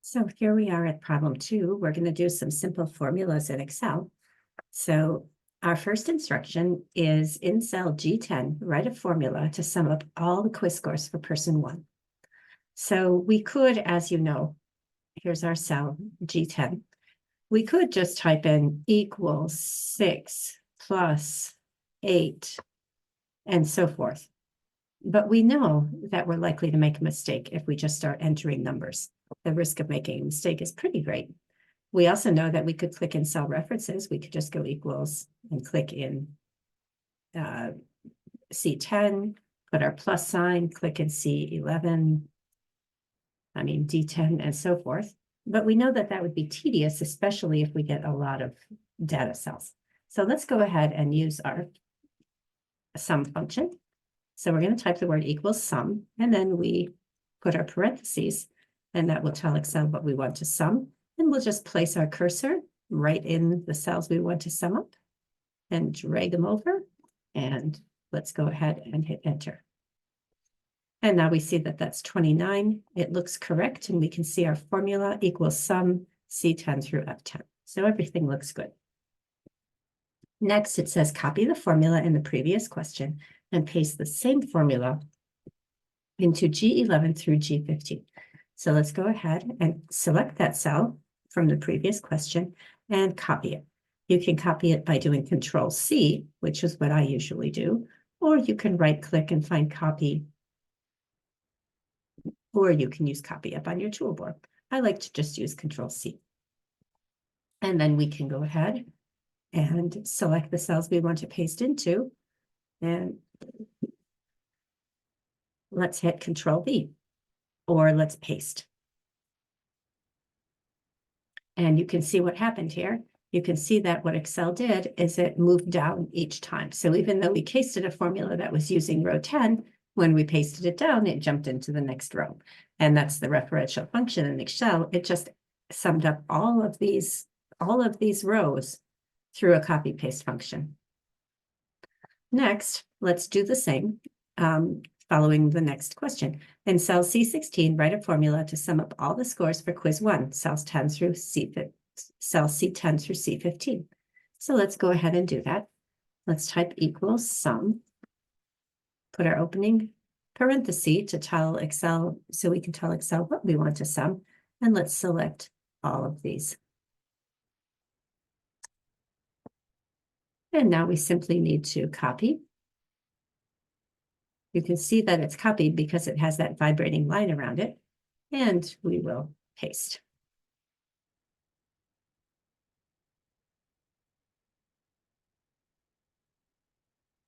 So here we are at problem 2. We're going to do some simple formulas in Excel. So our first instruction is in cell G10, write a formula to sum up all the quiz scores for person 1. So we could, as you know, here's our cell G10. We could just type in equals 6 plus 8 and so forth. But we know that we're likely to make a mistake if we just start entering numbers. The risk of making a mistake is pretty great. We also know that we could click in cell references. We could just go equals and click in C10, put our plus sign, click in D10, and so forth. But we know that that would be tedious, especially if we get a lot of data cells. So let's go ahead and use our sum function. So we're going to type the word equals sum, and then we put our parentheses, and that will tell Excel what we want to sum. And we'll just place our cursor right in the cells we want to sum up and drag them over. And let's go ahead and hit enter. And now we see that that's 29. It looks correct, and we can see our formula equals sum C10 through F10. So everything looks good. Next, it says copy the formula in the previous question and paste the same formula into G11 through G15. So let's go ahead and select that cell from the previous question and copy it. You can copy it by doing Control-C, which is what I usually do, or you can right-click and find copy, or you can use copy up on your toolbar. I like to just use Control-C. And then we can go ahead and select the cells we want to paste into, and let's hit Control-V, or let's paste. And you can see what happened here. You can see that what Excel did is it moved down each time. So even though we pasted a formula that was using row 10, when we pasted it down, it jumped into the next row. And that's the referential function in Excel. It just summed up all of these rows through a copy paste function. Next, let's do the same, following the next question. In cell C16, write a formula to sum up all the scores for quiz 1, cells 10 through cell C10 through C15. So let's go ahead and do that. Let's type equals sum, put our opening parenthesis to tell Excel, so we can tell Excel what we want to sum, and let's select all of these. And now we simply need to copy. You can see that it's copied because it has that vibrating line around it, and we will paste.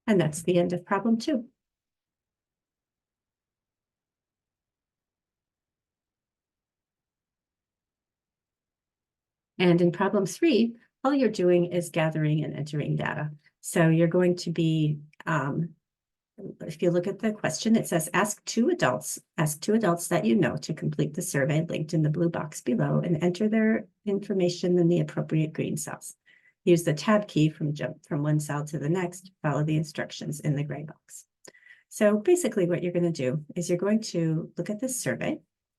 And that's the end of problem 2. And in problem 3, all you're doing is gathering and entering data. So you're going to be, if you look at the question, it says ask two adults that you know to complete the survey linked in the blue box below and enter their information in the appropriate green cells. Use the tab key jump from one cell to the next, follow the instructions in the gray box. So basically what you're going to do is you're going to look at this survey,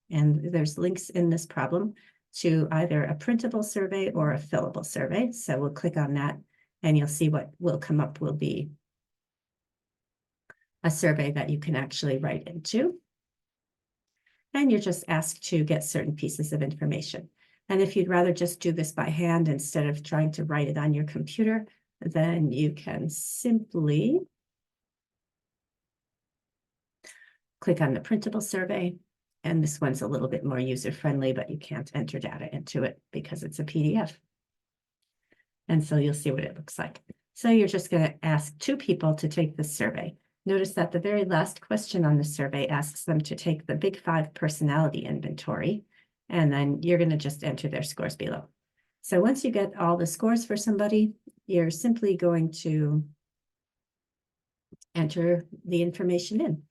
and there's links in this problem to either a printable survey or a fillable survey. So we'll click on that, and you'll see what will come up will be a survey that you can actually write into. And you're just asked to get certain pieces of information. And if you'd rather just do this by hand instead of trying to write it on your computer, then you can simply click on the printable survey. And this one's a little bit more user-friendly, but you can't enter data into it because it's a PDF. And so you'll see what it looks like. So you're just going to ask 2 people to take this survey. Notice that the very last question on the survey asks them to take the Big 5 personality inventory, and then you're going to just enter their scores below. So once you get all the scores for somebody, you're simply going to enter the information in.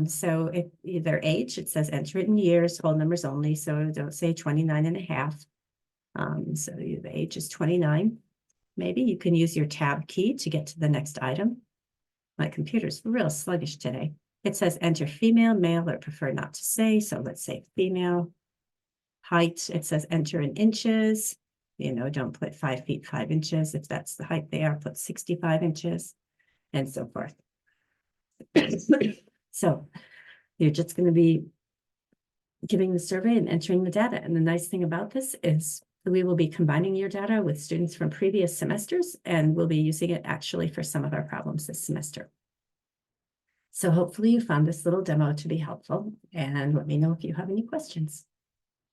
So if their age, it says enter it in years, whole numbers only, so don't say 29 and a half. So the age is 29. Maybe you can use your tab key to get to the next item. My computer's real sluggish today. It says enter female, male, or prefer not to say, so let's say female. height, it says enter in inches. You know, don't put 5 feet, 5 inches. If that's the height they are, put 65 inches and so forth. So you're just going to be giving the survey and entering the data. And the nice thing about this is we will be combining your data with students from previous semesters, and we'll be using it actually for some of our problems this semester. So hopefully you found this little demo to be helpful, and let me know if you have any questions.